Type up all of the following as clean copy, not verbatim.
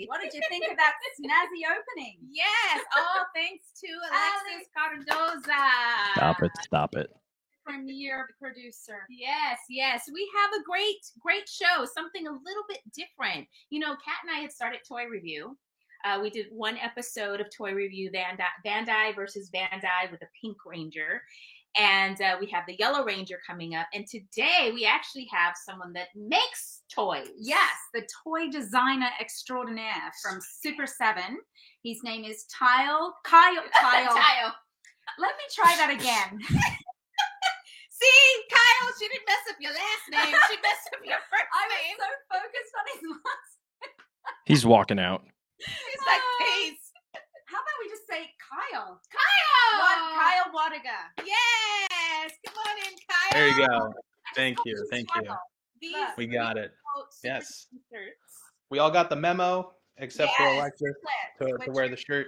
What did you think of that snazzy opening? Yes, all thanks to Alexis Cardoza. Stop it. Premier producer. Yes. We have a great show, something a little bit different. You know, Kat and I had started Toy Review. We did one episode of Toy Review, Bandai versus Bandai with the Pink Ranger. And we have the Yellow Ranger coming up. And today we actually have someone that makes toys. Yes, the toy designer extraordinaire from Super 7. His name is Kyle. Kyle. Let me try that again. See, Kyle, she didn't mess up your last name. She messed up your first I name. was so focused on his last. He's walking out. He's like, peace. How about we just say Kyle? Kyle Wadiga. Yes. Come on in, Kyle. There you go. Thank you. These We got it. Super Yes. T-shirts. We all got the memo, except for Alexis to wear the shirt.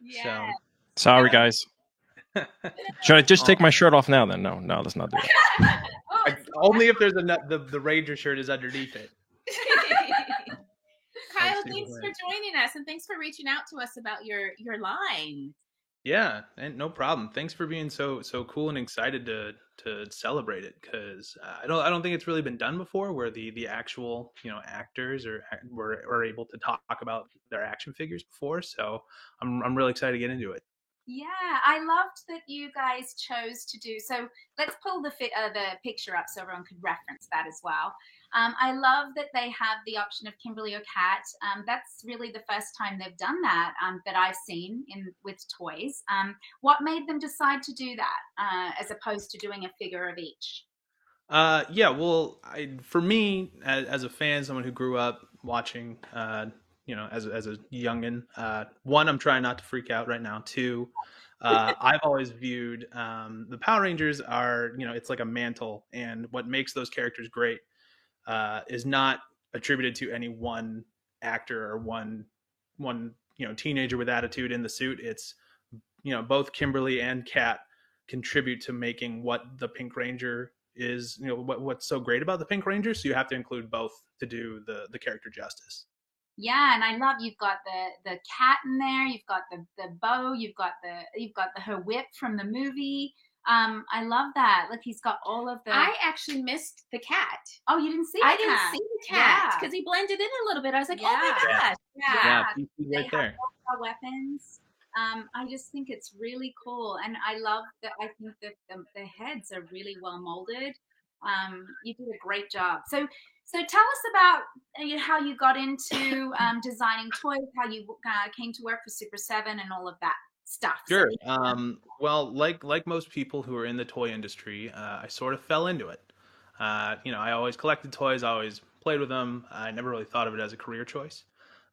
Yeah. Sorry, guys. Should I just take my shirt off now then? No, let's not do that. Only if there's the Ranger shirt is underneath it. Kyle, thanks for joining us, and thanks for reaching out to us about your line. Yeah, and no problem. Thanks for being so cool and excited to celebrate it, because I don't think it's really been done before, where the actual actors were able to talk about their action figures before. So I'm really excited to get into it. Yeah, I loved that you guys chose to do so. Let's pull the picture up so everyone could reference that as well. I love that they have the option of Kimberly or Kat. That's really the first time they've done that that I've seen with toys. What made them decide to do that as opposed to doing a figure of each? Yeah, well, for me as a fan, someone who grew up watching, as a youngin, one, I'm trying not to freak out right now. Two, I've always viewed the Power Rangers are, it's like a mantle, and what makes those characters great is not attributed to any one actor or one teenager with attitude in the suit. It's both Kimberly and Kat contribute to making what the Pink Ranger is, what's so great about the Pink Ranger. So you have to include both to do the character justice. Yeah, and I love you've got the cat in there, you've got the bow, you've got her whip from the movie. I love that. Look, he's got all of the. I actually missed the cat. Oh, you didn't see? I didn't see the cat because he blended in a little bit. I was like, oh my gosh, yeah, he's right there. Have weapons. I just think it's really cool, and I love that. I think that the heads are really well molded. You did a great job. So tell us about how you got into designing toys, how you came to work for Super 7 and all of that stuff. Sure. Well, like most people who are in the toy industry, I sort of fell into it. I always collected toys. I always played with them. I never really thought of it as a career choice.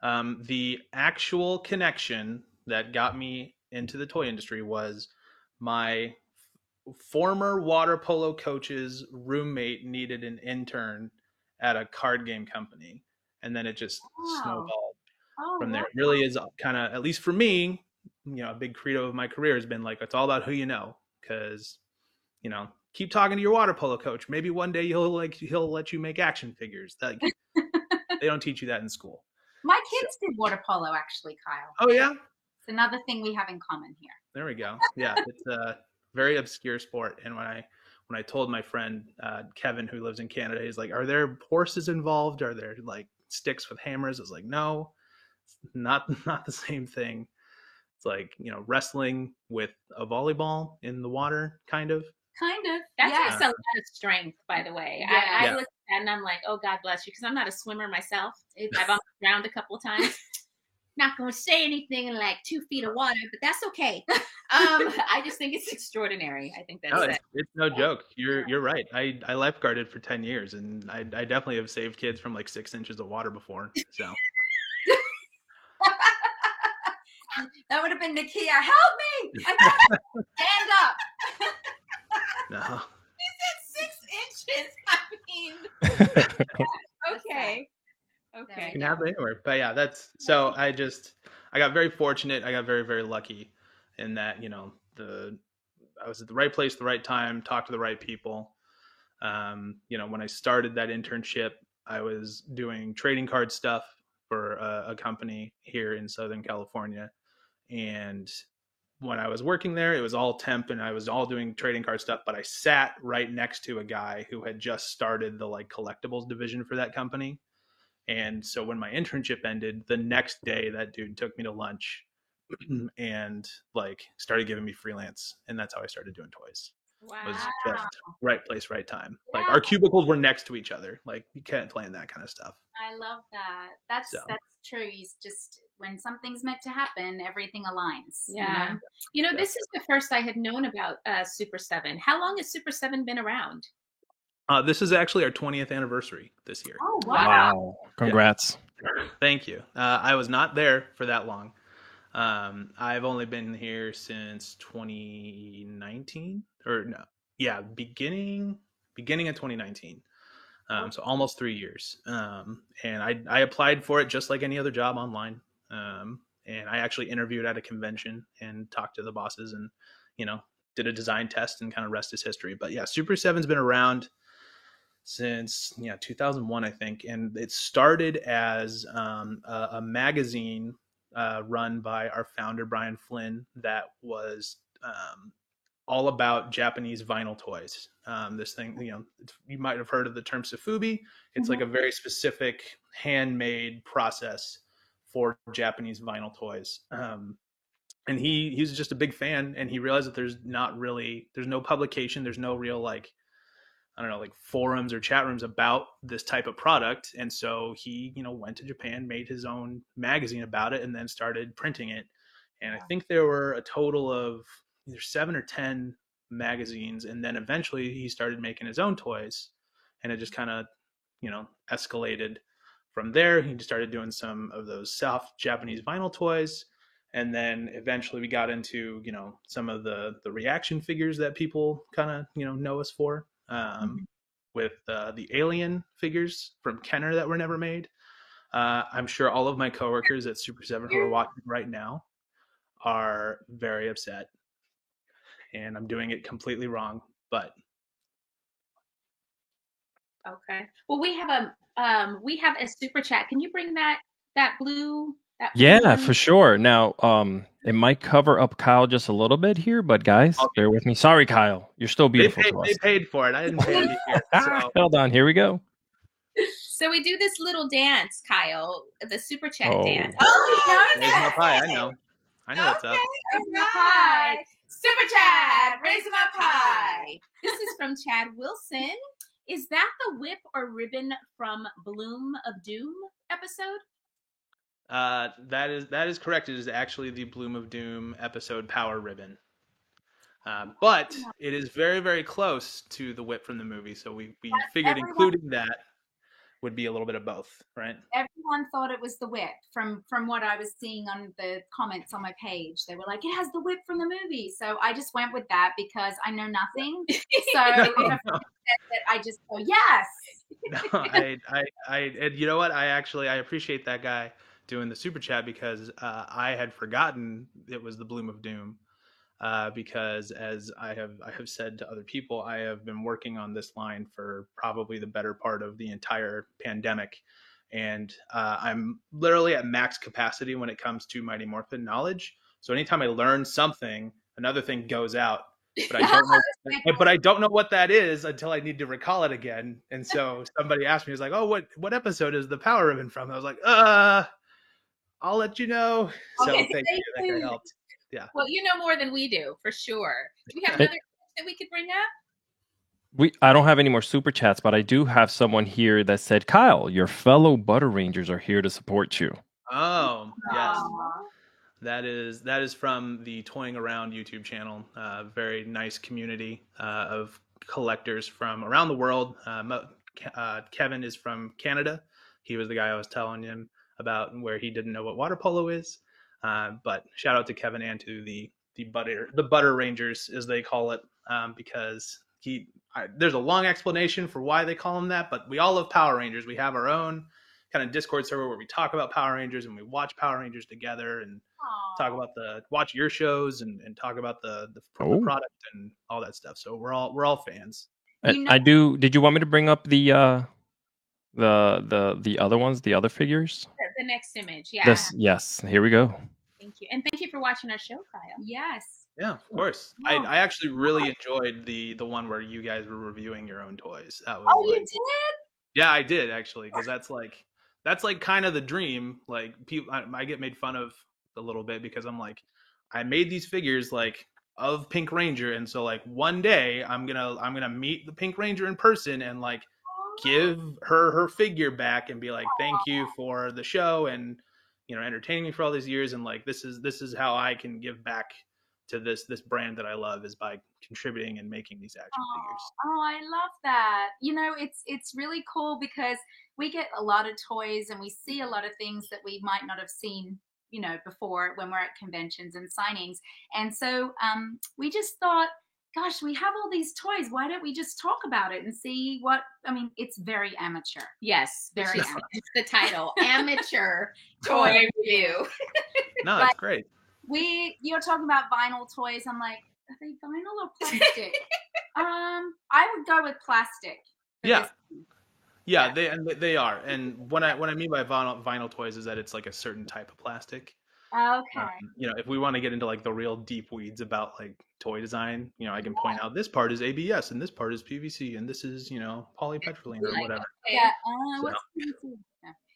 The actual connection that got me into the toy industry was my former water polo coach's roommate needed an intern at a card game company, and then it just snowballed from there. It really is kind of, at least for me, a big credo of my career has been like, it's all about who you know, because keep talking to your water polo coach. Maybe one day he'll let you make action figures. Like, they don't teach you that in school. My kids did water polo, actually, Kyle. Oh yeah, it's another thing we have in common here. There we go. Yeah, it's a very obscure sport. And when I told my friend Kevin, who lives in Canada, he's like, "Are there horses involved? Are there like sticks with hammers?" I was like, "No, it's not the same thing. It's like wrestling with a volleyball in the water, kind of." That takes a lot of strength, by the way. Yeah. I listen to that and I'm like, oh, God bless you, because I'm not a swimmer myself. I've almost drowned a couple of times. Not going to say anything in like 2 feet of water, but that's okay. I just think it's extraordinary. I think that's it's no joke. You're right. I lifeguarded for 10 years, and I definitely have saved kids from like 6 inches of water before. So that would have been Nakia. Help me! I gotta stand up. No. He said 6 inches. I mean, okay. You can have it anywhere. But yeah, I got very fortunate. I got very, very lucky in that, I was at the right place at the right time, talked to the right people. When I started that internship, I was doing trading card stuff for a company here in Southern California. And when I was working there, it was all temp and I was all doing trading card stuff, but I sat right next to a guy who had just started the like collectibles division for that company. And so when my internship ended, the next day that dude took me to lunch and like started giving me freelance. And that's how I started doing toys. Wow. It was just right place, right time. Like our cubicles were next to each other. Like you can't plan that kind of stuff. I love that. That's true. He's just, when something's meant to happen, everything aligns. Yeah. This is the first I had known about Super 7. How long has Super 7 been around? This is actually our 20th anniversary this year. Oh, wow. Wow. Congrats. Yeah. Thank you. I was not there for that long. I've only been here since 2019 beginning of 2019. So almost 3 years. And I applied for it just like any other job online. And I actually interviewed at a convention and talked to the bosses and, did a design test and kind of rest is history. But yeah, Super 7's been around since 2001, I think. And it started as a magazine run by our founder, Brian Flynn, that was all about Japanese vinyl toys. This thing, you might have heard of the term sofubi. It's like a very specific handmade process for Japanese vinyl toys. And he's just a big fan, and he realized that there's no publication, there's no real forums or chat rooms about this type of product. And so he, went to Japan, made his own magazine about it, and then started printing it. And I think there were a total of either 7 or 10 magazines. And then eventually he started making his own toys, and it just kind of, escalated from there. He just started doing some of those soft Japanese vinyl toys. And then eventually we got into, some of the reaction figures that people kind of, know us for. With the Alien figures from Kenner that were never made. I'm sure all of my coworkers at Super 7 who are watching right now are very upset, and I'm doing it completely wrong. But okay, well, we have a super chat. Can you bring that blue? Yeah, for sure. Now, it might cover up Kyle just a little bit here, but guys, bear with me. Sorry, Kyle. You're still beautiful to us. They paid for it. I didn't pay it here. So. Hold on. Here we go. So we do this little dance, Kyle, the super chat dance. Raise them up high. I know what's up. Raise them up high. Super chat. Raise them up high. This is from Chad Wilson. Is that the whip or ribbon from Bloom of Doom episode? That is correct. It is actually the Bloom of Doom episode Power Ribbon. But it is very, very close to the whip from the movie. So we figured including that would be a little bit of both, right? Everyone thought it was the whip from what I was seeing on the comments on my page. They were like, it has the whip from the movie. So I just went with that because I know nothing. So if a friend said that, I just go, yes. No, and you know what? I appreciate that guy doing the super chat because I had forgotten it was the Bloom of Doom. Because as I have said to other people, I have been working on this line for probably the better part of the entire pandemic. And I'm literally at max capacity when it comes to Mighty Morphin knowledge. So anytime I learn something, another thing goes out. But I don't know what that is until I need to recall it again. And so somebody asked me, was like, oh, what episode is the Power Ribbon from? I was like, I'll let you know. So thank you. That kind of helped. Yeah. Well, you know more than we do, for sure. Do we have another that we could bring up? I don't have any more super chats, but I do have someone here that said, Kyle, your fellow Butter Rangers are here to support you. Oh, yes. That is from the Toying Around YouTube channel. Very nice community of collectors from around the world. Kevin is from Canada. He was the guy I was telling him about where he didn't know what water polo is. But shout out to Kevin and to the Butter Rangers, as they call it, because there's a long explanation for why they call them that, but we all love Power Rangers. We have our own kind of Discord server where we talk about Power Rangers and we watch Power Rangers together and talk about watch your shows and talk about the product and all that stuff. So we're all fans. I do. Did you want me to bring up the other ones, the other figures? the next image. Yeah. Yes, here we go. Thank you. And thank you for watching our show, Kyle. Yes. Yeah, of course. I actually really enjoyed the one where you guys were reviewing your own toys. That was Oh, you did? Yeah, I did actually, because that's like kind of the dream. Like people, I get made fun of a little bit because I'm like, I made these figures like of Pink Ranger, and so like one day I'm gonna meet the Pink Ranger in person and like give her figure back and be like, thank you for the show and entertaining me for all these years, and like this is how I can give back to this brand that I love, is by contributing and making these action figures. Oh, I love that. It's really cool because we get a lot of toys and we see a lot of things that we might not have seen, before when we're at conventions and signings. And so we just thought, gosh, we have all these toys. Why don't we just talk about it and see it's very amateur. Yes, Very amateur. It's the title, Amateur Toy Review. No, that's great. You're talking about vinyl toys. I'm like, are they vinyl or plastic? I would go with plastic. Yeah. Yeah, they are. And what I mean by vinyl toys is that it's like a certain type of plastic. Okay. If we want to get into like the real deep weeds about like toy design, I can point out this part is ABS and this part is PVC and this is, polypropylene or whatever. Yeah.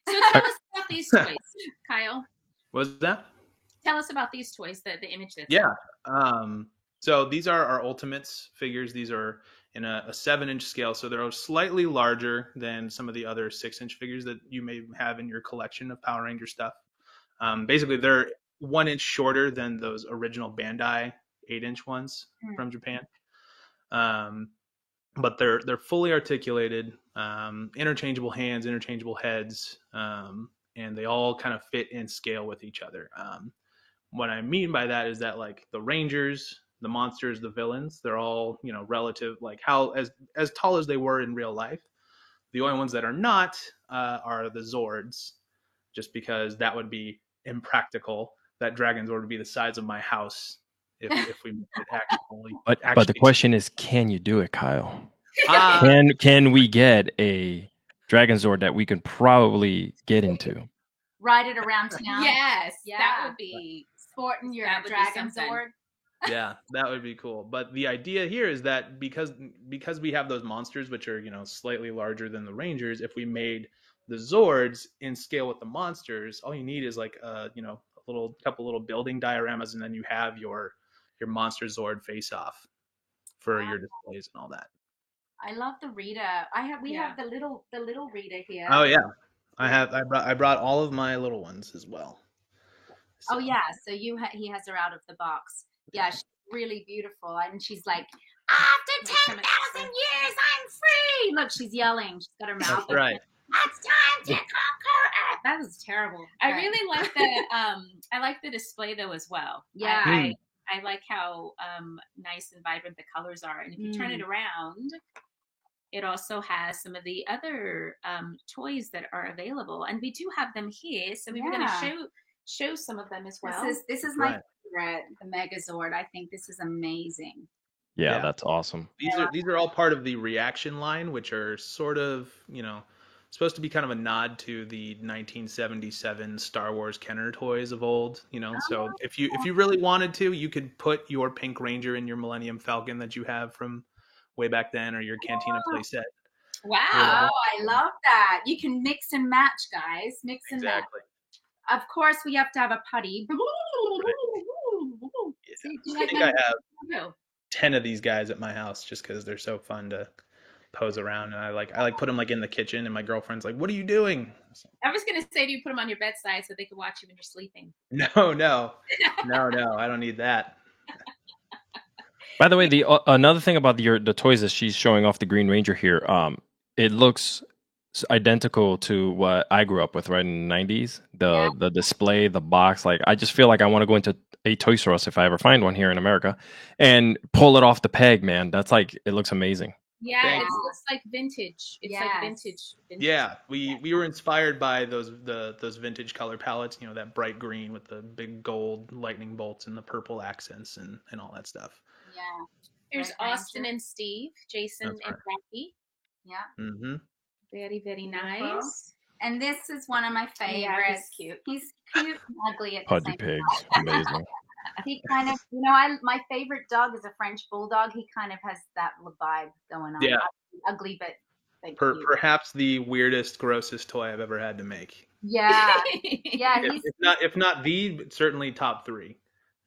So tell us about these toys, Kyle. What was that? Tell us about these toys, the image that's So these are our Ultimates figures. These are in a 7-inch scale, so they're slightly larger than some of the other 6-inch figures that you may have in your collection of Power Ranger stuff. Basically, they're 1 inch shorter than those original Bandai 8-inch ones from Japan. But they're fully articulated, interchangeable hands, interchangeable heads, and they all kind of fit in scale with each other. What I mean by that is that like the Rangers, the monsters, the villains, they're all, relative, like how as tall as they were in real life. The only ones that are not are the Zords, just because that would be impractical. That Dragon Zord would be the size of my house if we made it actually. But the question is, can you do it, Kyle? Can we get a Dragon Zord that we can probably get into? Ride it around town. Yes, Yeah. that would be Sporting your that would be Dragon something. Zord. Yeah, that would be cool. But the idea here is that because we have those monsters, which are, slightly larger than the Rangers, if we made the Zords in scale with the monsters, all you need is like a couple little building dioramas, and then you have your monster Zord face off for your displays and all that. I love the Rita. We have the little Rita here. Oh yeah. I brought all of my little ones as well. So. Oh yeah, so he has her out of the box. Yeah, she's really beautiful, and she's like, after 10,000 years, I'm free. Look, she's yelling. She's got her mouth open. Right. It's time to conquer Earth. That was terrible. I really like the I like the display though as well. Yeah. I like how nice and vibrant the colors are, and if you turn it around, it also has some of the other toys that are available, and we do have them here. So we were going to show some of them as well. This is my favorite, the Megazord. I think this is amazing. Yeah, that's awesome. These are all part of the Reaction line, which are sort of, supposed to be kind of a nod to the 1977 Star Wars Kenner toys of old, So if you really wanted to, you could put your Pink Ranger in your Millennium Falcon that you have from way back then, or your Cantina playset. Wow. I love that. You can mix and match, guys. Mix and match. Of course, we have to have a putty. I think I have 10 of these guys at my house just because they're so fun to pose around, and I like put them like in the kitchen, and my girlfriend's like, "What are you doing?" I was gonna say, do you put them on your bedside so they can watch you when you're sleeping? No, I don't need that. By the way, the another thing about the toys that she's showing off the Green Ranger here, it looks identical to what I grew up with, right, in the 90s. The display, the box, like I just feel like I want to go into a Toys R Us if I ever find one here in America and pull it off the peg, man. That's like, it looks amazing. Yeah, it looks like vintage. It's like vintage. Yeah, we were inspired by those vintage color palettes, that bright green with the big gold lightning bolts and the purple accents and all that stuff. Yeah. Here's Austin and Steve, Jason and Rocky. Yeah. Mm-hmm. Very, very nice. And this is one of my favorites. Yeah, he's cute. He's cute and ugly at the Pudgy same pigs, amazing. He kind of, my favorite dog is a French bulldog. He kind of has that vibe going on. Yeah. Ugly, but cute. Perhaps the weirdest, grossest toy I've ever had to make. Yeah. Yeah. If not the, certainly top 3.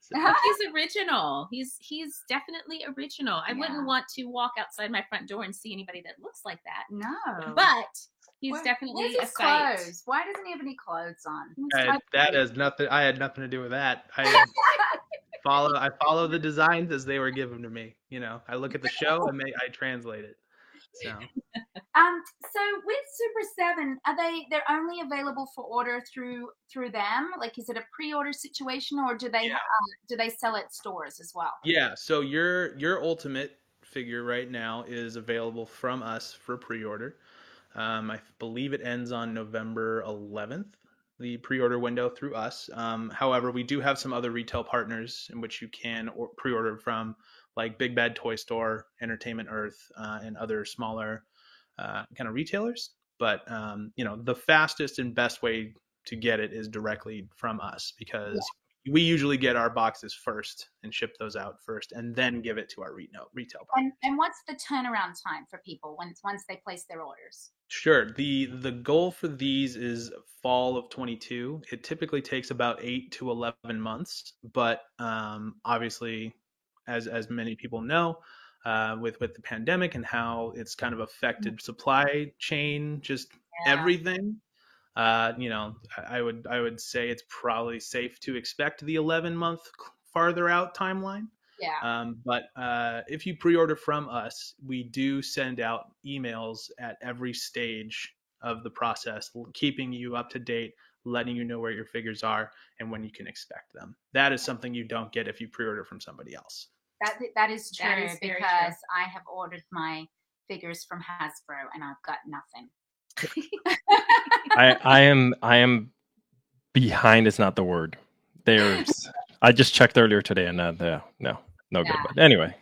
So. He's original. He's definitely original. I Yeah. wouldn't want to walk outside my front door and see anybody that looks like that. No. But he's definitely Where's a his sight. clothes? Why doesn't he have any clothes on? That has nothing. I had nothing to do with that. I follow the designs as they were given to me. You know, I look at the show and I translate it. So. So with Super 7, they're only available for order through them? Like, is it a pre-order situation, or do they sell at stores as well? Yeah. So your Ultimate figure right now is available from us for pre-order. I believe it ends on November 11th, the pre-order window through us. However, we do have some other retail partners in which you can pre-order from, like Big Bad Toy Store, Entertainment Earth, and other smaller kind of retailers. But the fastest and best way to get it is directly from us, because we usually get our boxes first and ship those out first, and then give it to our retail partners. And what's the turnaround time for people once they place their orders? Sure. The goal for these is fall of 22. It typically takes about 8 to 11 months, but obviously, as many people know, with the pandemic and how it's kind of affected supply chain, just everything. I would say it's probably safe to expect the 11-month farther out timeline. Yeah. But if you pre-order from us, we do send out emails at every stage of the process, keeping you up to date, letting you know where your figures are and when you can expect them. That is something you don't get if you pre-order from somebody else. That is true, That is very because true. I have ordered my figures from Hasbro and I've got nothing. I am behind is not the word. I just checked earlier today and no good. But anyway,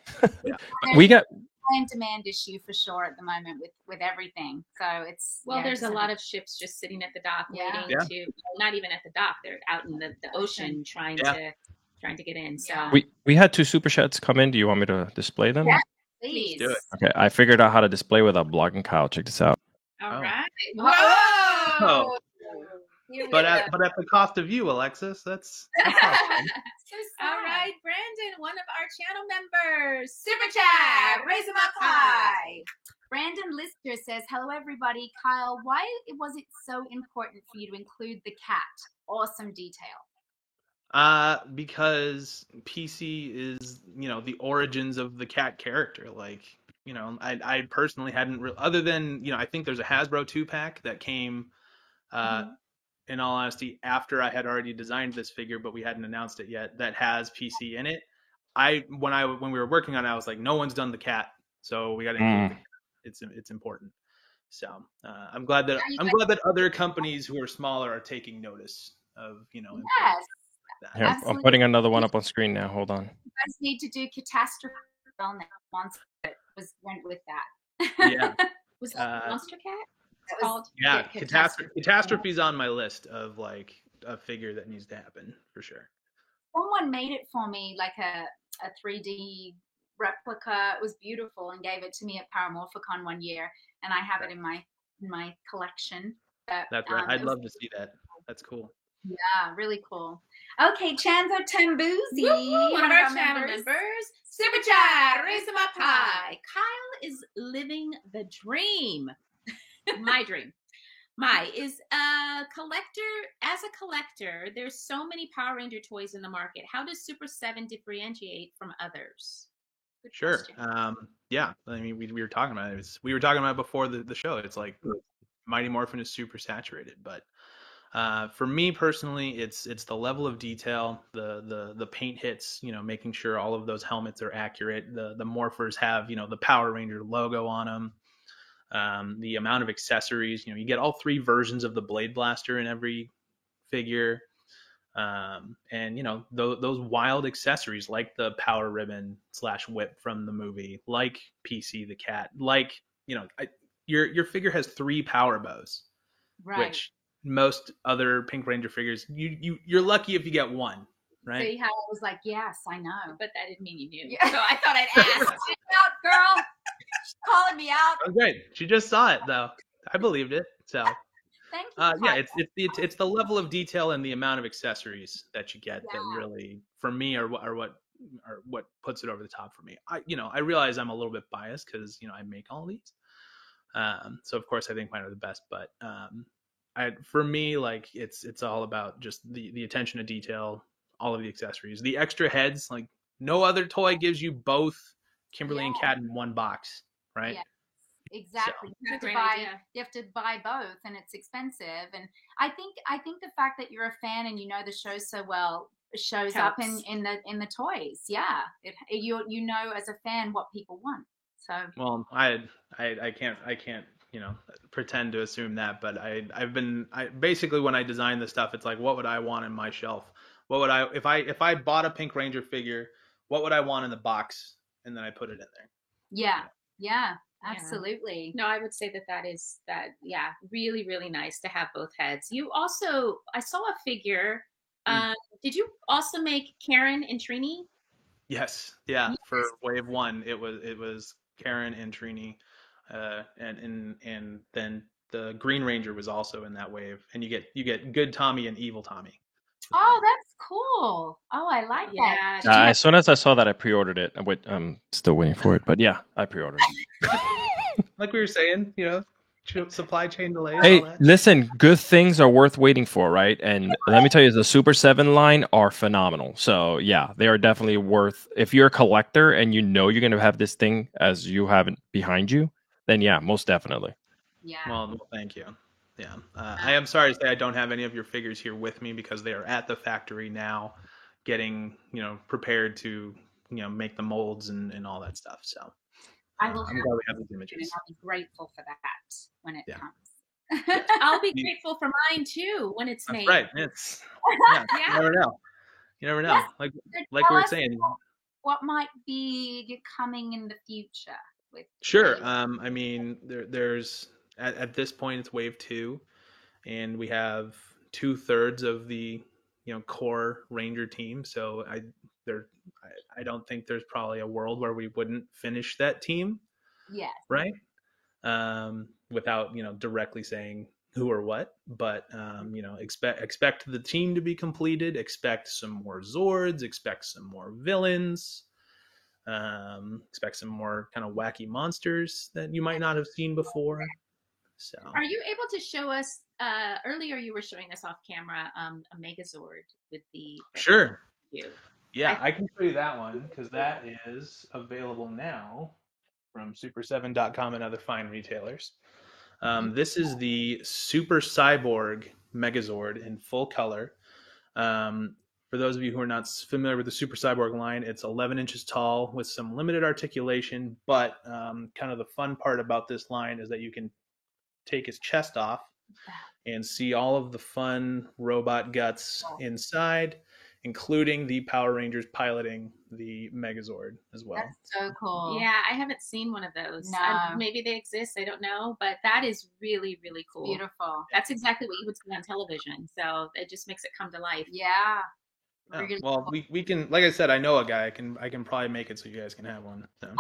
we got supply and demand issue for sure at the moment with everything. So it's there's a lot of ships just sitting at the dock waiting to, not even at the dock, they're out in the ocean trying to get in. So we had 2 super chats come in. Do you want me to display them? Yeah, please. Do it. Okay, I figured out how to display without blocking Kyle. Check this out. All right. Whoa! But at the cost of you, Alexis, that's awesome. All right, Brandon, one of our channel members, super chat, raise them up high. Brandon Lister says, "Hello, everybody. Kyle, why was it so important for you to include the cat? Awesome detail." Because PC is, the origins of the cat character. Like, I personally hadn't other than, I think there's a Hasbro 2-pack that came, in all honesty, after I had already designed this figure, but we hadn't announced it yet, that has PC in it. When we were working on it, I was like, no one's done the cat, so we got to include the cat. It's important. So I'm glad that other companies who are smaller are taking notice of, Yes. Here, I'm putting another one up on screen now. Hold on. You guys need to do Catastrophe Monster went with that. Yeah. Was that Monster Cat? That was, Yeah, Catastrophe's on my list of like a figure that needs to happen for sure. Someone made it for me, like a 3D replica. It was beautiful and gave it to me at Paramorphicon one year, and I have it in my collection. That's right. I'd love to see that. That's cool. Yeah, really cool. Okay, Chanzo Tambuzi, one of our channel members. Super chat, raise them up high. Kyle is living the dream. My dream. Is a collector. As a collector, there's so many Power Ranger toys in the market. How does Super 7 differentiate from others? Good Sure. question. Yeah. I mean, we were talking about it. We were talking about it before the show. It's like Mighty Morphin is super saturated, but for me personally, it's the level of detail, the paint hits, making sure all of those helmets are accurate. The morphers have, the Power Ranger logo on them. The amount of accessories, you get all 3 versions of the Blade Blaster in every figure. And those wild accessories like the power ribbon / whip from the movie, like PC the cat, like, your figure has 3 power bows. Right. which most other Pink Ranger figures, you're lucky if you get one, right? See how I was like, yes, I know. But that didn't mean you knew. Yeah. So I thought I'd ask. Out, girl. She's calling me out. Oh, great. She just saw it though. I believed it. So Thank you. yeah, it's the level of detail and the amount of accessories that you get that really, for me, are what puts it over the top for me. I realize I'm a little bit biased because I make all these, so of course I think mine are the best. But for me, like it's all about just the attention to detail, all of the accessories, the extra heads. Like no other toy gives you both Kimberly and Kat in one box, right? Yeah. Exactly. So. You have to buy both, and it's expensive. And I think the fact that you're a fan and you know the show so well shows Helps. up in the toys. Yeah, you know as a fan what people want. So well, I can't pretend to assume that, but I basically, when I design the stuff, it's like, what would I want in my shelf? What would I if I bought a Pink Ranger figure, what would I want in the box? And then I put it in there. Yeah. Absolutely. No, I would say that is really, really nice to have both heads. You also, I saw a figure. Did you also make Karen and Trini? Yes. Yeah. Yes. For wave 1, it was Karen and Trini, and then the Green Ranger was also in that wave, and you get good Tommy and evil Tommy. Oh, that's cool. Oh, I like that. As soon as I saw that, I pre-ordered it. I'm still waiting for it, but yeah, I pre-ordered it. Like we were saying, supply chain delays. Hey, listen, good things are worth waiting for, right? And let me tell you, the Super 7 line are phenomenal. So yeah, they are definitely worth. If you're a collector and you know you're going to have this thing as you have it behind you, then yeah, most definitely. Yeah. Well, thank you. Yeah, I am sorry to say I don't have any of your figures here with me because they are at the factory now, getting prepared to make the molds and all that stuff. So I'm glad we have these images. And I'll be grateful for that when it comes. I'll be grateful for mine too when it's made. Right. It's You never know. You never know. Yes. Like we were saying. What might be coming in the future with? Sure. I mean, there's. At this point, it's wave 2, and we have 2/3 of the core Ranger team. So I don't think there's probably a world where we wouldn't finish that team. Yes. Right. Without directly saying who or what, but expect the team to be completed. Expect some more Zords. Expect some more villains. Expect some more kind of wacky monsters that you might not have seen before. So. Are you able to show us? Earlier, you were showing us off camera a Megazord with the. Sure. Yeah, I can show you that one because that is available now from Super7.com and other fine retailers. This is the Super Cyborg Megazord in full color. For those of you who are not familiar with the Super Cyborg line, it's 11 inches tall with some limited articulation, but kind of the fun part about this line is that you can take his chest off and see all of the fun robot guts inside, including the Power Rangers piloting the Megazord as well. That's so cool. Yeah, I haven't seen one of those. No. Maybe they exist. I don't know, but that is really, really cool. Beautiful. That's exactly what you would see on television. So it just makes it come to life. Yeah. Oh, well, we can, like I said, I know a guy. I can probably make it so you guys can have one. So.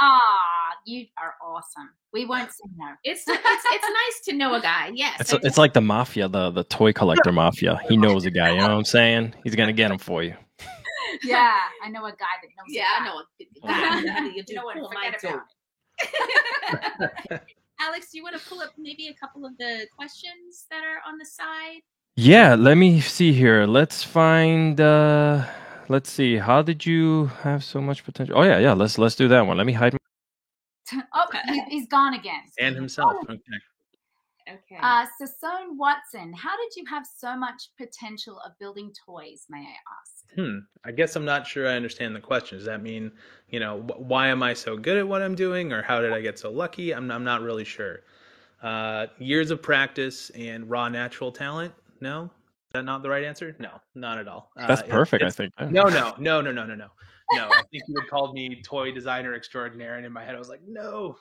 You are awesome. We won't say no. It's nice to know a guy. Yes. It's like the mafia, the toy collector mafia. He knows a guy. You know what I'm saying? He's gonna get him for you. Yeah, I know a guy that knows. Yeah, I know a guy. You know what? Forget about it. Alex, do you want to pull up maybe a couple of the questions that are on the side? Yeah, let me see here. Let's find. Let's see. How did you have so much potential? Oh yeah. Let's do that one. Let me hide. He's gone again. And himself. Okay. Sasone Watson, how did you have so much potential of building toys? May I ask? I guess I'm not sure I understand the question. Does that mean, why am I so good at what I'm doing, or how did I get so lucky? I'm not really sure. Years of practice and raw natural talent. No, is that not the right answer? No, not at all. That's perfect. I think. No. No, I think you had called me toy designer extraordinaire, and in my head I was like, no,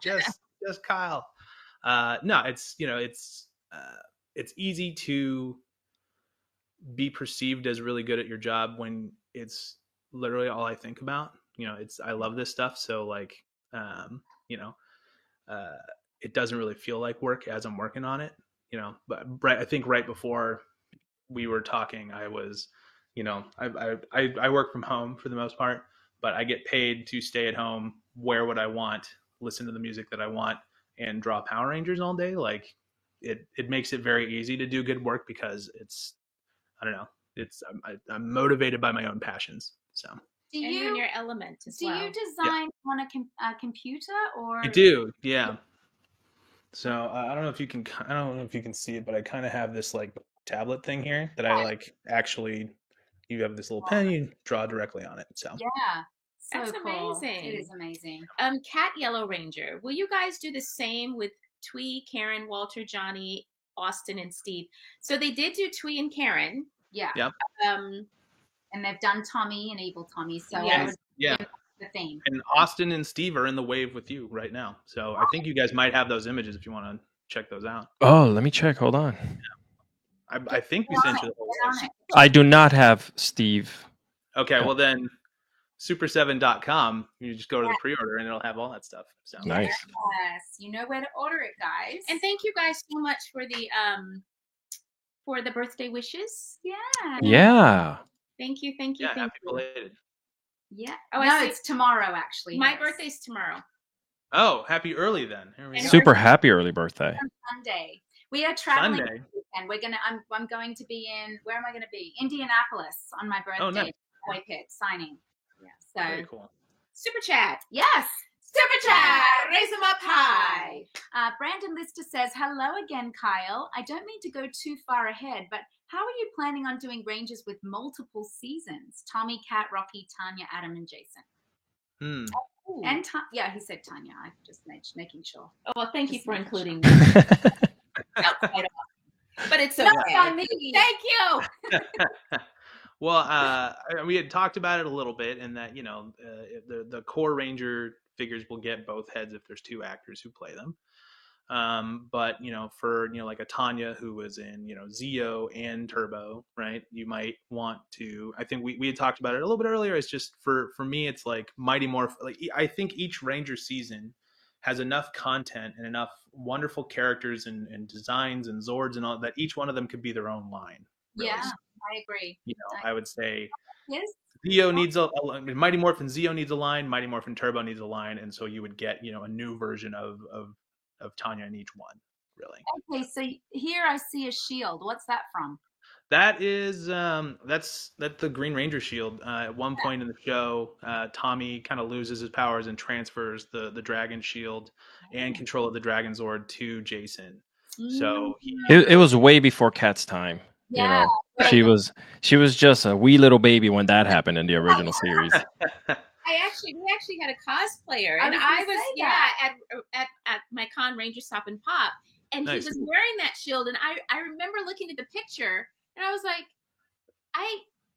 just Kyle. No, it's it's easy to be perceived as really good at your job when it's literally all I think about. I love this stuff, so like, you know, it doesn't really feel like work as I'm working on it. But I think right before we were talking, I was, I work from home for the most part, but I get paid to stay at home, wear what I want, listen to the music that I want, and draw Power Rangers all day. Like it makes it very easy to do good work because I don't know, I'm motivated by my own passions. So and you're in your element as well. Do you design on a computer or? I do, yeah. So I don't know if you can see it, but I kind of have this like tablet thing here that I like actually. You have this little pen, you draw directly on it. So yeah, so that's cool. amazing. It is amazing. Cat Yellow Ranger. Will you guys do the same with Twee, Karen, Walter, Johnny, Austin, and Steve? So they did do Twee and Karen. Yeah. Yep. And they've done Tommy and Evil Tommy. So yes. Yeah. The theme. And Austin and Steve are in the wave with you right now. So I think you guys might have those images if you want to check those out. Oh, let me check. Hold on. I think we sent you the whole list. I do not have Steve. Okay, well then super7.com, you just go to the pre-order and it'll have all that stuff. So Nice. Yes, you know where to order it, guys. And thank you guys so much for the birthday wishes. Yeah. Yeah. Thank you. Yeah, happy belated. Yeah. Oh, no, it's tomorrow actually. My yes. birthday's tomorrow. Oh, happy early then. Here we go. Super happy early birthday. On Sunday. We are traveling Sunday. and we're I'm going to be in, where am I going to be? Indianapolis on my birthday. Oh, nice. Toy Pit signing. Yeah. So Very cool. Super chat. yes. Super chat. Raise them up high. Brandon Lister says, hello again, Kyle. I don't mean to go too far ahead, but how are you planning on doing Rangers with multiple seasons? Tommy, Kat, Rocky, Tanya, Adam, and Jason. Hmm. Ooh. And yeah, he said Tanya. I'm just making sure. Oh, well, thank you Just for making including sure. me. Outside of- But it's okay. Not by me. Thank you. Well, we had talked about it a little bit, and that the core Ranger figures will get both heads if there's two actors who play them. But for like a Tanya who was in Zeo and Turbo, right? You might want to. I think we had talked about it a little bit earlier. It's just for me, it's like Mighty Morph. Like I think each Ranger season has enough content and enough wonderful characters and designs and Zords and all that. Each one of them could be their own line. Really. Yeah, I agree. I would say Yes. Zeo needs a Mighty Morph and Zeo needs a line. Mighty Morph and Turbo needs a line, and so you would get a new version of Tanya in each one. Really. Okay, so here I see a shield. What's that from? That is that's the Green Ranger shield. At one point in the show, Tommy kind of loses his powers and transfers the Dragon shield and control of the Dragon Zord to Jason. So It was way before Kat's time. Yeah. She was just a wee little baby when that happened in the original series. We actually had a cosplayer, and I was at my con Ranger Stop and Pop, and Nice. he was wearing that shield, and I remember looking at the picture, and I was like,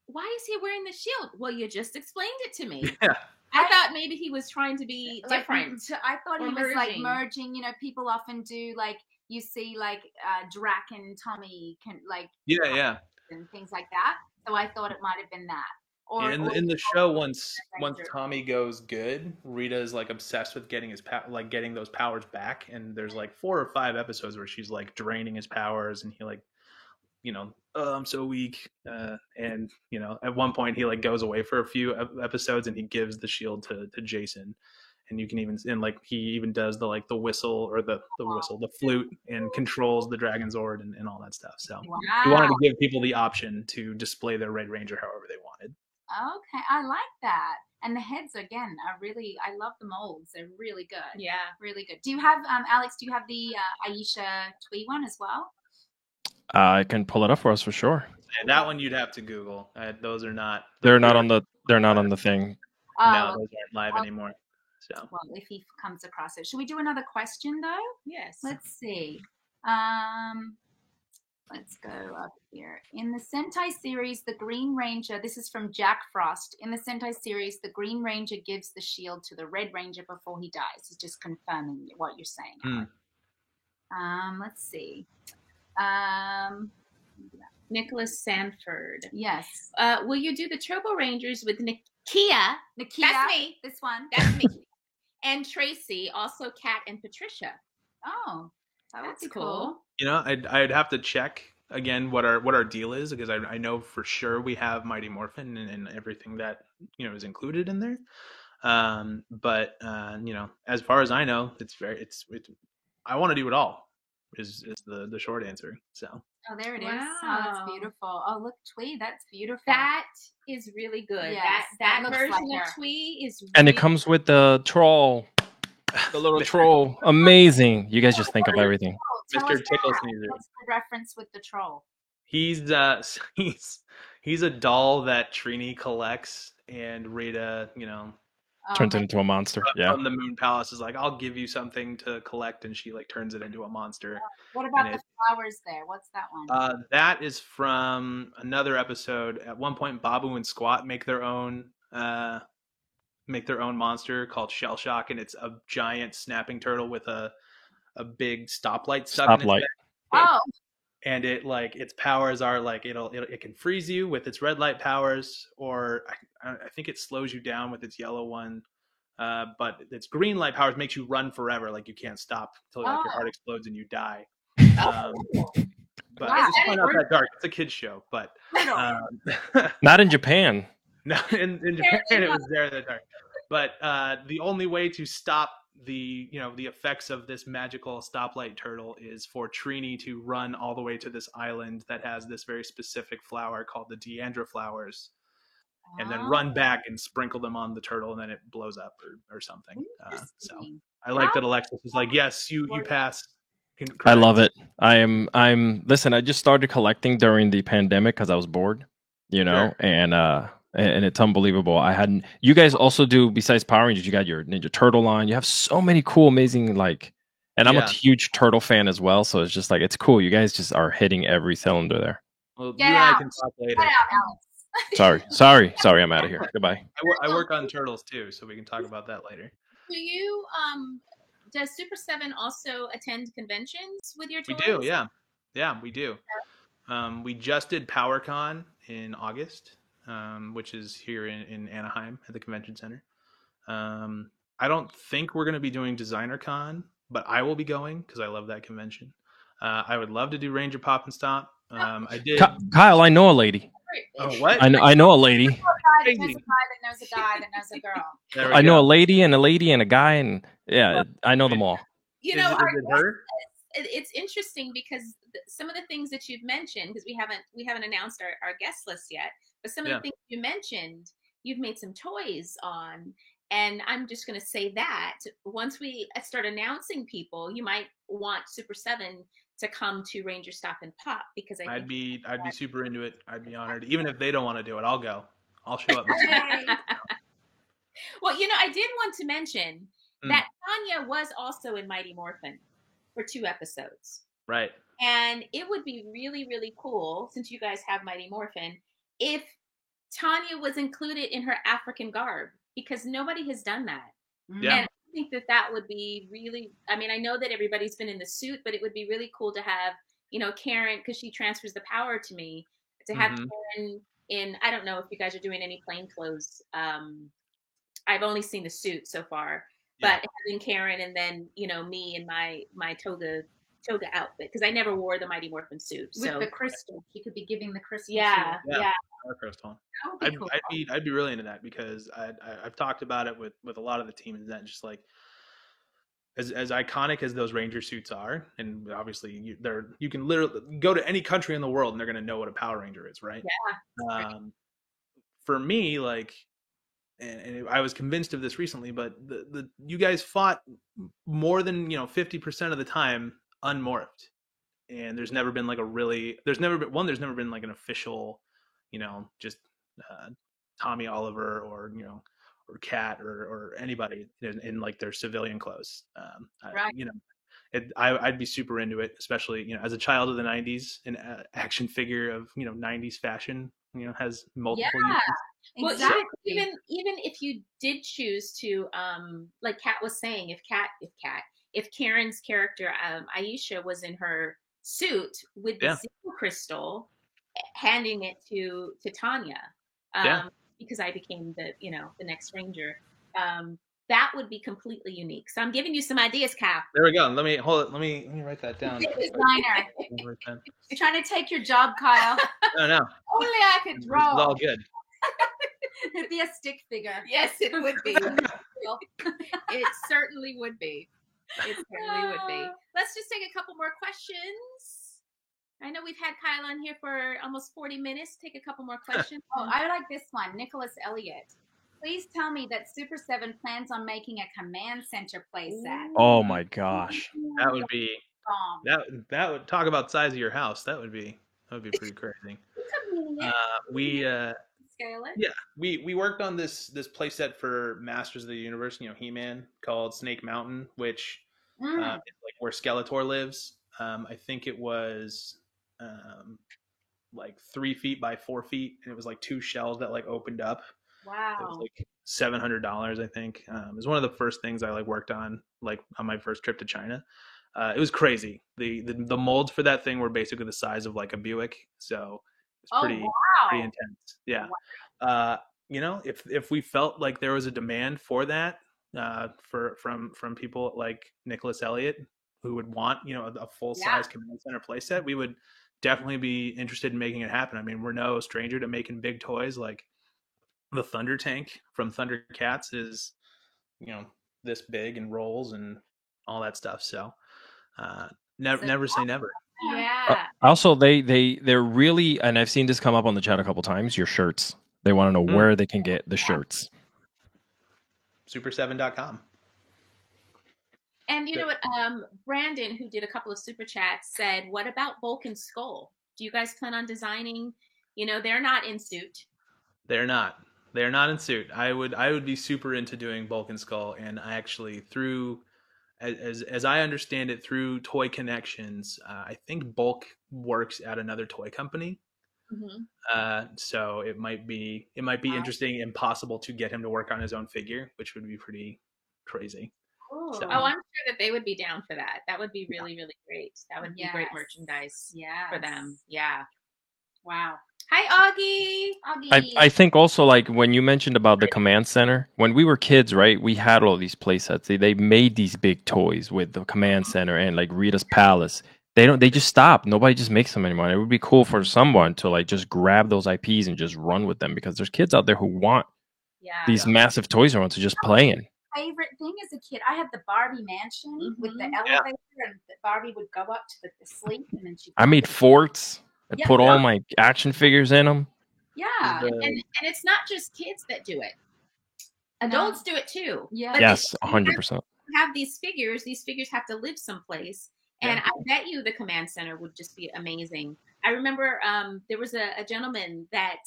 why is he wearing the shield? Well, you just explained it to me. Yeah. I thought maybe he was trying to be Like, different. I thought Or he was like merging. merging. People often do like you see like Drac and Tommy can like Yeah. and things like that. So I thought it might have been that. Or In the show, once Ranger. Tommy goes good, Rita is like obsessed with getting getting those powers back. And there's like 4 or 5 episodes where she's like draining his powers, and he like, oh, I'm so weak. And at one point he like goes away for a few episodes, and he gives the shield to Jason. And you can even he even does the whistle or the flute, and controls the Dragon Zord and all that stuff. So wow. we wanted to give people the option to display their Red Ranger however they wanted. Okay, I like that. And the heads again are really. I love the molds. They're really good. Yeah. Really good. Do you have Alex? Do you have the Aisha Twee one as well? I can pull it up for us for sure. And that one you'd have to Google. Those are not. They're not on the thing. No, those aren't live anymore. So. Well, if he comes across it, should we do another question though? Yes. Let's see. Let's go up here. In the Sentai series, the Green Ranger, this is from Jack Frost. In the Sentai series, the Green Ranger gives the shield to the Red Ranger before he dies. He's just confirming what you're saying. Let's see. Nicholas Sanford. Yes. Will you do the Turbo Rangers with Nakia? That's me. This one. That's me. And Tracy, also Kat and Patricia. Oh, that would That's be cool. You know, I'd have to check again what our deal is, because I know for sure we have Mighty Morphin and everything that, you know, is included in there. But you know, as far as I know, it's I want to do it all. Is the short answer. So. Oh, there it is. Wow. Oh, that's beautiful. Oh, look, Twee, that's beautiful. That is really good. Yes, that looks version like of her. Twee is And it really- comes with the troll, the little troll. Amazing. You guys just think of everything. Tell Mr. us Tickle that. Sneezer. What's the reference with the troll? He's a doll that Trini collects, and Rita, you know, Turns it into a monster. Yeah. from the Moon Palace is like, I'll give you something to collect, and she like turns it into a monster. What about and the flowers there? What's that one? That is from another episode. At one point, Babu and Squat make their own monster called Shell Shock, and it's a giant snapping turtle with a big stoplight stuck in its Stoplight. back. Oh, And it like its powers are like it can freeze you with its red light powers, or I think it slows you down with its yellow one. But its green light powers makes you run forever, like you can't stop until like your heart explodes and you die. But Wow. it's not that dark. It's a kids show, but Not in Japan. no, in Japan it was there that dark. But the only way to stop the effects of this magical stoplight turtle is for Trini to run all the way to this island that has this very specific flower called the Deandra flowers, and then run back and sprinkle them on the turtle, and then it blows up or something. So I like that Alexis was like, yes, you pass. I love it. I'm listen, I just started collecting during the pandemic because I was bored, you know, Sure. and it's unbelievable. I hadn't. You guys also do, besides Power Rangers, you got your Ninja Turtle line. You have so many cool, amazing, like, and I'm a huge Turtle fan as well. So it's just like, it's cool. You guys just are hitting every cylinder there. Well, Get you and I out. can talk later. Get out, Alex. Sorry, I'm out of here. Goodbye. I work on turtles too, so we can talk about that later. Do you does Super 7 also attend conventions with your We toys? do, yeah, we do. We just did PowerCon in August, which is here in Anaheim at the convention center. I don't think we're going to be doing DesignerCon, but I will be going because I love that convention. I would love to do Ranger Pop and Stop. I did. Kyle, I know a lady. Oh, what? I know a lady. There's a guy that knows a guy that knows a girl. There we I know go. a lady and a guy, and yeah, I know them all. You Is know, it her? it's interesting because some of the things that you've mentioned, because we haven't announced our guest list yet, but some of the things you mentioned, you've made some toys on. And I'm just going to say that once we start announcing people, you might want Super 7 to come to Ranger Stop and Pop, because I'd be super into it. I'd be honored. Even if they don't want to do it, I'll go. I'll show up. Well, you know, I did want to mention that Tanya was also in Mighty Morphin for 2 episodes. Right. And it would be really, really cool, since you guys have Mighty Morphin, if Tanya was included in her African garb, because nobody has done that. Yeah. And I think that would be really, I mean, I know that everybody's been in the suit, but it would be really cool to have, you know, Karen, because she transfers the power to me, to have Karen in, I don't know if you guys are doing any plain clothes. I've only seen the suit so far, but having Karen and then, you know, me in my toga outfit, because I never wore the Mighty Morphin suit. With the crystal. She could be giving the crystal. Yeah. Or Crystal. That would be cool. I'd be really into that, because I've talked about it with a lot of the team, and that just like as iconic as those Ranger suits are, and obviously you can literally go to any country in the world and they're going to know what a Power Ranger is, right? Yeah. For me, like, and I was convinced of this recently, but the you guys fought more than 50% of the time unmorphed, and there's never been like there's never been like an official, just Tommy Oliver or Kat or anybody in like their civilian clothes. Right. I'd be super into it, especially as a child of the 90s. An action figure of 90s fashion has multiple uses. Well, Exactly. even if you did choose to, like Kat was saying, if Karen's character Aisha was in her suit with the Yeah. Zero Crystal, handing it to Tanya, Yeah. because I became the next ranger. That would be completely unique. So I'm giving you some ideas, Kyle. There we go. Let me hold it. Let me write that down. Designer. He's trying to take your job, Kyle. No, no. Only I could This is draw. all good. It'd be a stick figure. Yes, it would be. It certainly would be. It certainly would be. Let's just take a couple more questions. I know we've had Kyle on here for almost 40 minutes. Take a couple more questions. Oh, I like this one. Nicholas Elliott. Please tell me that Super 7 plans on making a command center playset. Oh my gosh. That would be Bomb. that would talk about size of your house. That would be pretty crazy. We Scale it. yeah, we worked on this playset for Masters of the Universe, He-Man, called Snake Mountain, which is like where Skeletor lives. I think it was like 3 feet by 4 feet, and it was like 2 shells that like opened up. Wow. It was like $700, I think. It was one of the first things I like worked on, like on my first trip to China. It was crazy. The molds for that thing were basically the size of like a Buick, so it's pretty intense. Yeah. Wow. If we felt like there was a demand for that, from people like Nicholas Elliott, who would want a full size command center playset, we would definitely be interested in making it happen. I mean, we're no stranger to making big toys. Like the Thunder Tank from Thundercats is this big and rolls and all that stuff. So never say never. Yeah. Also, they're really, and I've seen this come up on the chat a couple times, your shirts. They want to know where they can get the shirts. Super7.com. And you know what? Brandon, who did a couple of super chats, said, "What about Bulk and Skull? Do you guys plan on designing? They're not in suit." They're not. They're not in suit. I would be super into doing Bulk and Skull, and I actually as I understand it, through Toy Connections, I think Bulk works at another toy company. Mm-hmm. So it might be interesting and possible to get him to work on his own figure, which would be pretty crazy. So. Oh, I'm sure that they would be down for that. That would be really, really great. That would be great merchandise for them. Yeah. Wow. Hi, Augie. I think also, like, when you mentioned about the command center, when we were kids, right, we had all these play sets. They made these big toys with the command center and like Rita's Palace. They just stopped. Nobody just makes them anymore. And it would be cool for someone to like just grab those IPs and just run with them, because there's kids out there who want these massive toys around to just play in. Favorite thing as a kid, I had the Barbie mansion with the elevator, and Barbie would go up to the sleep, and then I made forts and put all my action figures in them. Yeah, and it's not just kids that do it; adults do it too. Yeah, but yes, 100%. Have these figures have to live someplace, and I bet you the command center would just be amazing. I remember there was a gentleman that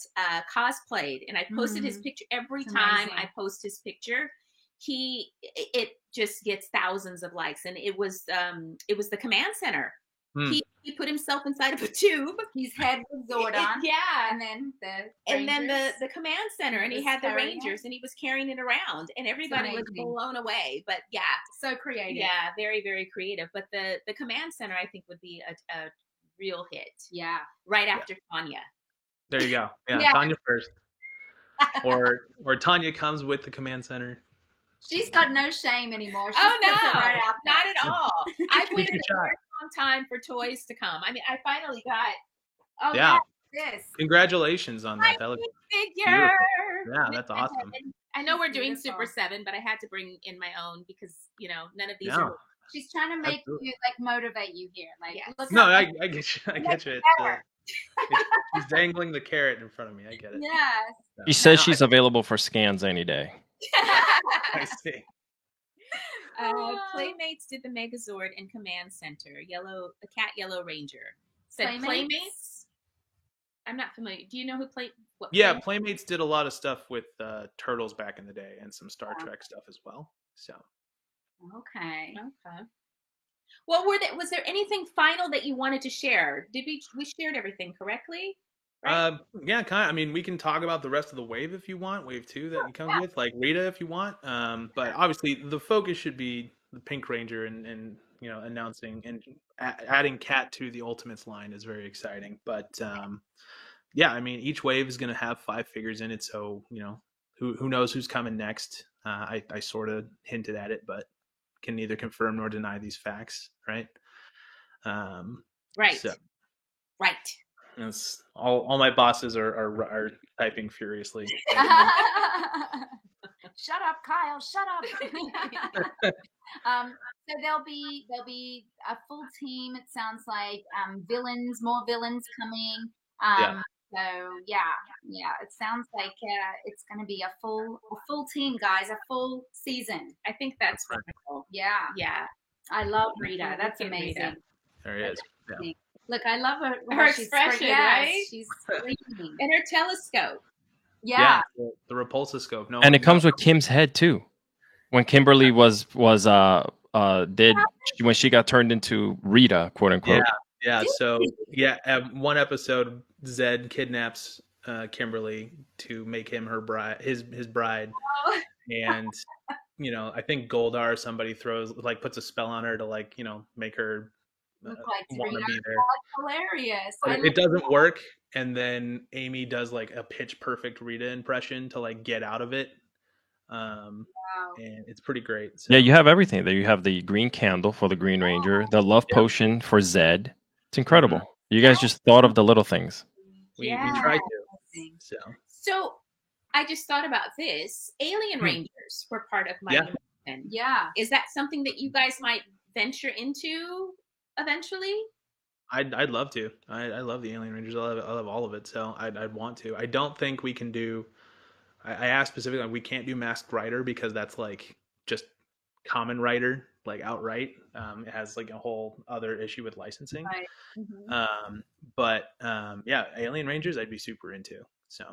cosplayed, and I posted his picture every time I post his picture. It just gets thousands of likes, and it was the command center. He put himself inside of a tube. His head was Zordon. Yeah, and then the command center, and he had the Rangers, and he was carrying it around, and everybody was blown away. But so creative. Yeah, very, very creative. But the command center, I think, would be a real hit. Yeah, right after Tanya. There you go. Yeah. Tanya first, or Tanya comes with the command center. She's got no shame anymore. She's not at all. I've waited a very long time for toys to come. I mean, I finally got. This. Congratulations on that. That looks figure. Yeah, that's awesome. I know we're doing Super 7, but I had to bring in my own because none of these are. She's trying to make you motivate you here. I get you. I get you. She's dangling the carrot in front of me. I get it. Yes. She says she's available for scans any day. I see. Playmates did the Megazord and Command Center. The Cat Yellow Ranger. Said Playmates? I'm not familiar. Do you know who Playmates did a lot of stuff with Turtles back in the day, and some Star Trek stuff as well. So. Okay. Well, was there anything final that you wanted to share? Did we shared everything correctly? Right? Yeah, kind of. I mean, we can talk about the rest of the wave if you want. Wave 2 that you come with, like Rita, if you want. But obviously, the focus should be the Pink Ranger and announcing and adding Cat to the Ultimates line is very exciting. But yeah, I mean, each wave is going to have 5 figures in it, so who knows who's coming next? I sort of hinted at it, but can neither confirm nor deny these facts, right? Right. So, right. That's all my bosses are typing furiously. Shut up, Kyle. Shut up. So there'll be a full team. It sounds like more villains coming. Yeah. So yeah, it sounds like it's going to be a full team, guys, a full season. I think that's wonderful. Yeah, Yeah. I love Rita. That's Look at amazing. Rita. There it is. Yeah. Look, I love her. Her she's expression, yes, right? She's screaming. And her telescope. Yeah. The repulsoscope. No, And it comes with Kim's head too. When Kimberly was when she got turned into Rita, quote unquote. Yeah. So one episode, Zed kidnaps Kimberly to make him her bride, his bride, and I think Goldar or somebody puts a spell on her to make her Look like want to Rita. be there. That's hilarious. But it doesn't work, and then Amy does a pitch perfect Rita impression to get out of it. Wow. And it's pretty great. So. Yeah, you have everything there. You have the green candle for the Green Ranger, the love potion for Zed. It's incredible. You guys just thought of the little things. We tried to. So I just thought about this. Alien Rangers were part of my mission. Yeah. Is that something that you guys might venture into eventually? I'd love to. I love the Alien Rangers. I love all of it. So I'd want to. I don't think we can do. I asked specifically, we can't do Masked Rider because that's just Common Rider, outright. It has a whole other issue with licensing. Right. Mm-hmm. But Alien Rangers, I'd be super into. So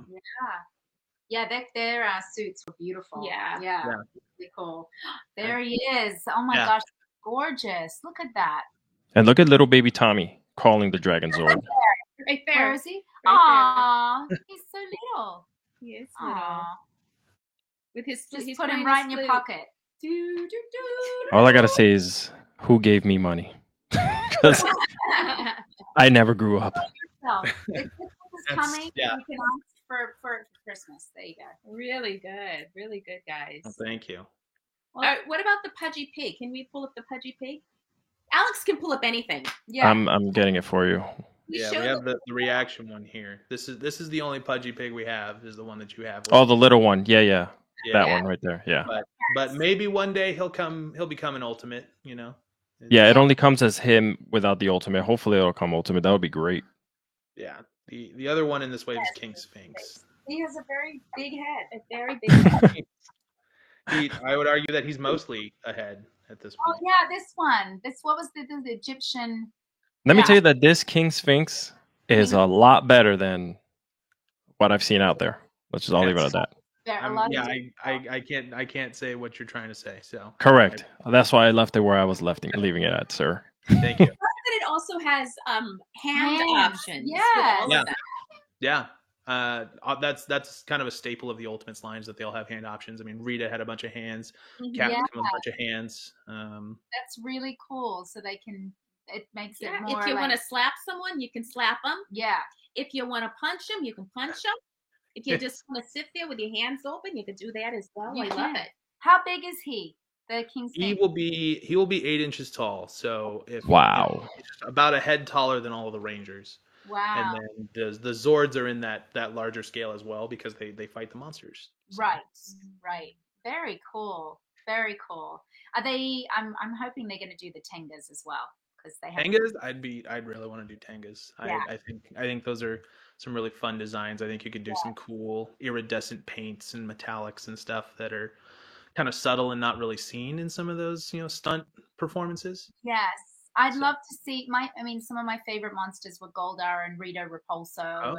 yeah, their suits were beautiful. Yeah. Really cool. There he is. Oh my gosh, gorgeous! Look at that. And look at little baby Tommy calling the Dragon Zord. Right there. Where is he? Right Aww, he's so little. He is little. Aww. With his, Just he's put him playing right his in your flute. pocket. All I gotta say is, who gave me money? Because I never grew up. So, if Christmas is coming, yeah. you can ask for Christmas. There you go. Really good, guys. Well, thank you. All right, what about the Pudgy Pig? Can we pull up the Pudgy Pig? Alex can pull up anything. Yeah. I'm getting it for you. We have the reaction one here. This is the only Pudgy Pig we have. Is the one that you have. Oh, the little one. Yeah. That one right there. Yeah. But maybe one day he'll become an ultimate. Yeah, it only comes as him without the ultimate. Hopefully it'll come ultimate. That would be great. Yeah. The other one in this wave is King Sphinx. He has a very big head. A very big head. I would argue that he's mostly ahead at this point. Oh yeah, this one. What was the Egyptian? Let me tell you that this King Sphinx is a lot better than what I've seen out there. Let's just all leave it at that. I can't say what you're trying to say. So correct. That's why I left it where I was leaving it at, sir. Thank you. But it also has hand options. Yeah. That's kind of a staple of the Ultimates lines that they'll have hand options. I mean, Rita had a bunch of hands. Captain come with a bunch of hands. That's really cool. So it makes it more. If you want to slap someone, you can slap them. Yeah. If you want to punch them, you can punch them. If you just want to sit there with your hands open, you can do that as well. I love it. How big is he? The King Sphinx? He will be 8 inches tall. So he's about a head taller than all of the Rangers. Wow. And then the Zords are in that larger scale as well because they fight the monsters. So. Right. Very cool. Very cool. Are they? I'm hoping they're going to do the Tengas as well because they have Tengas. I'd really want to do Tengas. Yeah. I think those are some really fun designs. I think you could do some cool iridescent paints and metallics and stuff that are kind of subtle and not really seen in some of those stunt performances. Yes. I'd love to see some of my favorite monsters were Goldar and Rita Repulso. Oh.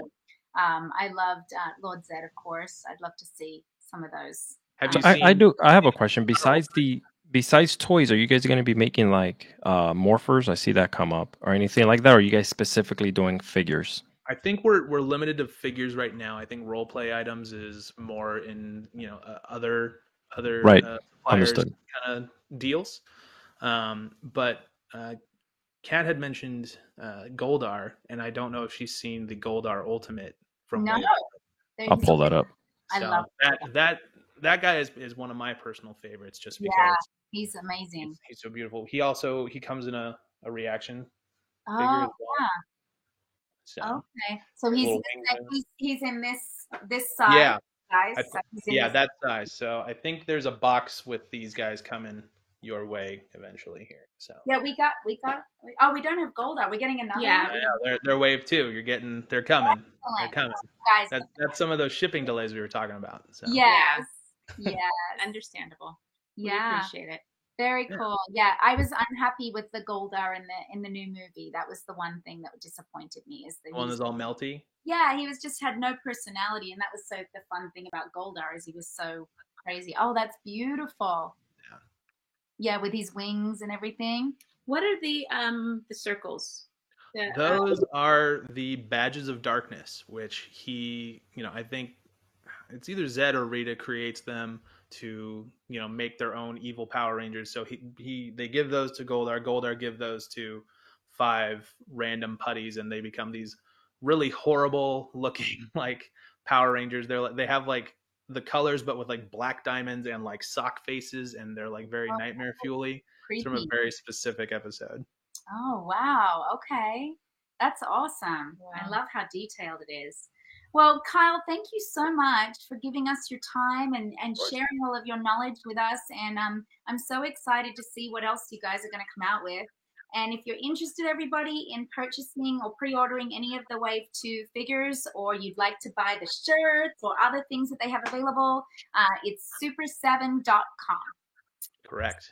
I loved Lord Zed, of course. I'd love to see some of those. I have a question. Besides toys, are you guys going to be making morphers? I see that come up, or anything like that. Or are you guys specifically doing figures? I think we're limited to figures right now. I think role play items is more in other right. suppliers kind of deals. But Kat had mentioned Goldar, and I don't know if she's seen the Goldar Ultimate from No, Wave. I'll pull that up. I So love that guy is one of my personal favorites, just because Yeah, he's amazing. he's so beautiful. He comes in a reaction figure Oh, as well. So okay. So he's little he's in this size, yeah, guys. So he's in this- that size. So I think there's a box with these guys coming your way eventually here. So Yeah, we got. Oh, we don't have gold. Are we getting another? Yeah. one? they're Wave 2. They're coming. They're Excellent. coming. Guys. That's some of those shipping delays we were talking about. So Yes. Yes. Understandable. We Yeah. appreciate it. Very Yeah. cool. Yeah, I was unhappy with the Goldar in the new movie. That was the one thing that disappointed me. Is that the one that's all melty. yeah, he was just had no personality, and that was so the fun thing about Goldar is he was so crazy. Oh, that's beautiful. Yeah. Yeah, with his wings and everything. What are the circles? Those are the badges of darkness, which I think it's either Zed or Rita creates them to, make their own evil Power Rangers. So they give those to Goldar. Goldar give those to 5 random putties, and they become these really horrible looking like Power Rangers. They have like the colors, but with like black diamonds and like sock faces, and they're like very nightmare fuely. It's from a very specific episode. Oh, wow. Okay. That's awesome. Wow. I love how detailed it is. Well, Kyle, thank you so much for giving us your time and sharing all of your knowledge with us. And I'm so excited to see what else you guys are going to come out with. And if you're interested, everybody, in purchasing or pre-ordering any of the Wave 2 figures, or you'd like to buy the shirts or other things that they have available, it's super7.com. Correct.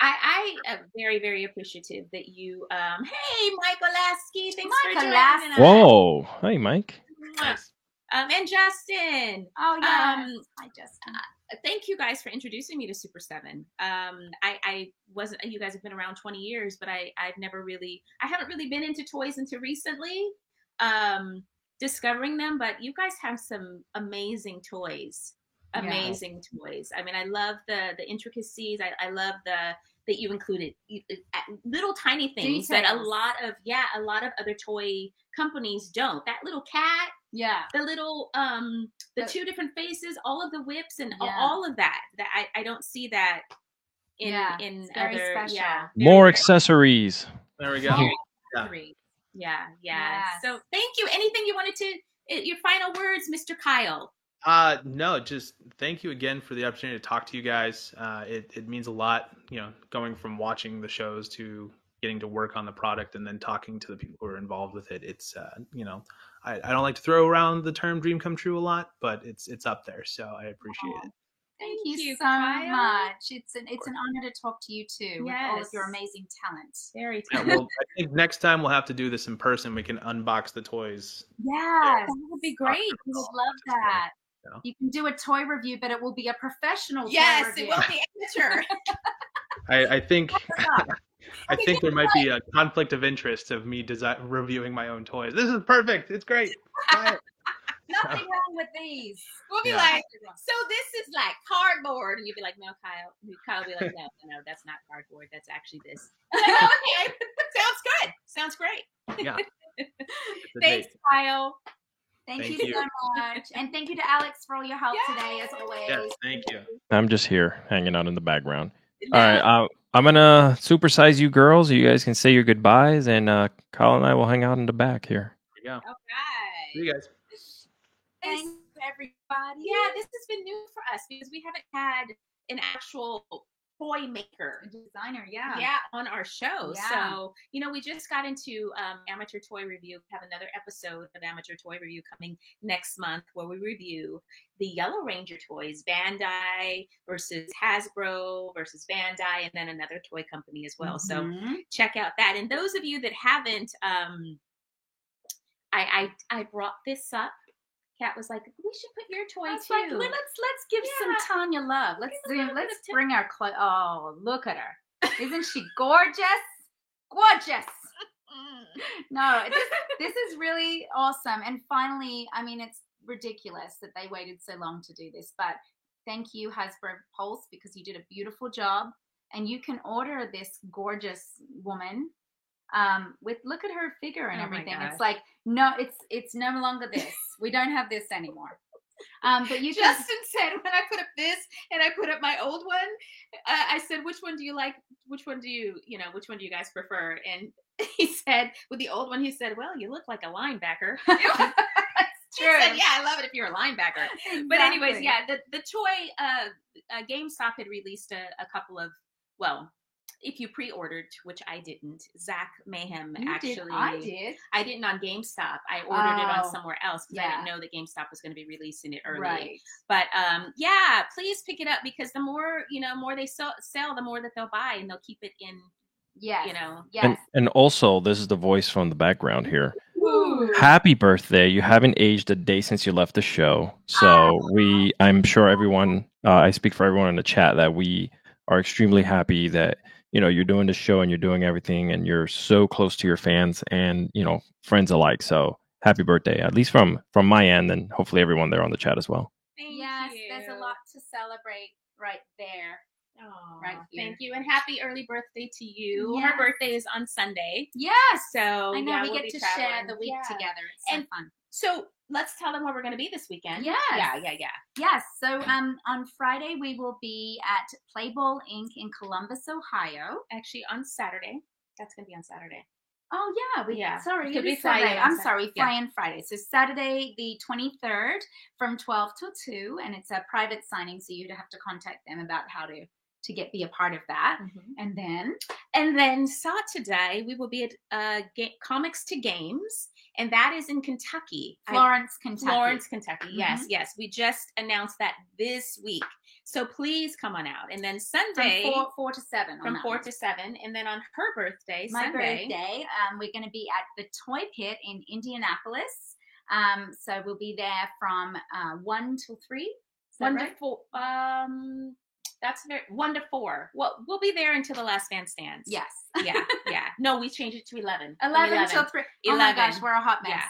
I am very, very appreciative that you, hey, Mike Olasky, thanks for Mike joining Olasky. us. Whoa. Hey, Mike. Nice. And Justin. Oh, yeah. Hi, Justin. Thank you guys for introducing me to Super 7. I wasn't, you guys have been around 20 years, but I haven't really been into toys until recently, discovering them, but you guys have some amazing toys. Amazing toys. I mean, I love the intricacies. I love that you included little tiny things that a lot of other toy companies don't. That little cat, the little the 2 different faces, all of the whips, and all of that. That I don't see that in other special. More accessories. There we go. Yeah. So thank you. Anything you wanted to? Your final words, Mr. Kyle. No, just thank you again for the opportunity to talk to you guys. It means a lot, going from watching the shows to getting to work on the product and then talking to the people who are involved with it. It's, I don't like to throw around the term dream come true a lot, but it's up there. So I appreciate it. Thank you so Kyle. much. It's an honor to talk to you too, with all of your amazing talent. Very Yeah, well, I think next time we'll have to do this in person. We can unbox the toys. Yes, that would be great. we would love that. Yeah. You can do a toy review, but it will be a professional toy review. It will be amateur. I think I think there might be a conflict of interest of me reviewing my own toys. This is perfect. It's great. Try it. Nothing wrong with these. We'll be like, so this is like cardboard, and you'll be like, no, Kyle. Kyle will be like, no, that's not cardboard. That's actually this. Like, okay, sounds good. Sounds great. Yeah. Thanks, Kyle. Thank you so much. And thank you to Alex for all your help today, as always. Yes, thank you. I'm just here hanging out in the background. All right. I'm going to supersize you girls. You guys can say your goodbyes, and Kyle and I will hang out in the back here. There you go. Okay. See you guys. Thanks, everybody. Yeah, this has been new for us because we haven't had an actual toy maker, designer, on our show. Yeah. So, we just got into Amateur Toy Review. We have another episode of Amateur Toy Review coming next month where we review the Yellow Ranger toys, Bandai versus Hasbro versus Bandai, and then another toy company as well. So check out that. And those of you that haven't, I brought this up. Kat was like, we should put your toy too. Like, let's give some Tanya love. Let's bring our oh, look at her. Isn't she gorgeous? Gorgeous. No, this is really awesome. And finally, I mean, it's ridiculous that they waited so long to do this, but thank you, Hasbro Pulse, because you did a beautiful job. and you can order this gorgeous woman with, look at her figure and Oh my everything. gosh. It's like, no, it's no longer this. We don't have this anymore. But you Justin said when I put up this and I put up my old one, I said, which one do you like? Which one do you guys prefer? And he said, with the old one, he said, well, you look like a linebacker. It's He true. said, yeah, I love it if you're a linebacker. Exactly. But anyways, yeah, the toy, GameStop had released a couple of, well, if you pre-ordered, which I didn't, Zach Mayhem You actually. did. I did. I didn't on GameStop. I ordered it on Oh, somewhere else because I yeah. didn't know that GameStop was going to be releasing it early. Right. But yeah, please pick it up because the more more they sell, the more that they'll buy and they'll keep it in. Yes. You know. Yes. And also, this is the voice from the background here. Ooh. Happy birthday. You haven't aged a day since you left the show. So I'm sure everyone, I speak for everyone in the chat that we are extremely happy that, you're doing the show and you're doing everything and you're so close to your fans and, friends alike. So happy birthday, at least from my end, and hopefully everyone there on the chat as well. Yes, there's a lot to celebrate right there. Oh, right here. Thank you, and happy early birthday to you. Yes. Her birthday is on Sunday, Yes. so I know yeah, we we'll get be to share traveling. the week Yeah. together. It's so And- fun. So let's tell them where we're going to be this weekend. Yes. Yeah. Yes. So on Friday we will be at Playball Inc. in Columbus, Ohio. Actually, on Saturday. That's going to be on Saturday. Oh yeah, Yeah. Sorry, It could it be is Friday Saturday. on I'm Sat- sorry, yeah. fly in Friday. So Saturday the 23rd from 12 till 2, and it's a private signing, so you'd have to contact them about how to be a part of that. And then Saturday we will be at Comics to Games, and that is in Kentucky. Florence, Kentucky. Florence, Kentucky. Mhm. Yes. We just announced that this week. So please come on out. And then Sunday From 4 to 7. on from that 4 one. to 7. And then on her birthday, My Sunday. birthday, we're going to be at the Toy Pit in Indianapolis. So we'll be there from 1 till 3. Is that 1 right? to 4. That's 1 to 4. Well, we'll be there until the last man stands. Yes. Yeah. No, we changed it to 11. 11 till 3. Oh my 11. gosh, we're a hot mess. Yeah.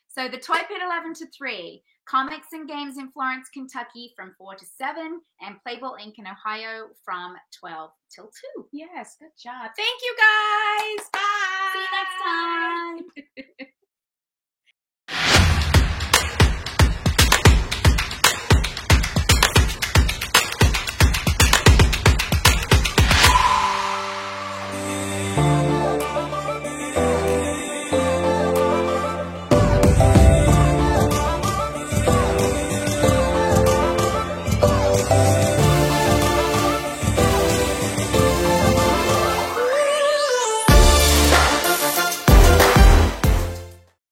So the Toy Pit 11 to 3, Comics and Games in Florence, Kentucky from 4 to 7, and Playball Inc. in Ohio from 12 till 2. Yes, good job. Thank you guys. Bye. See you next time.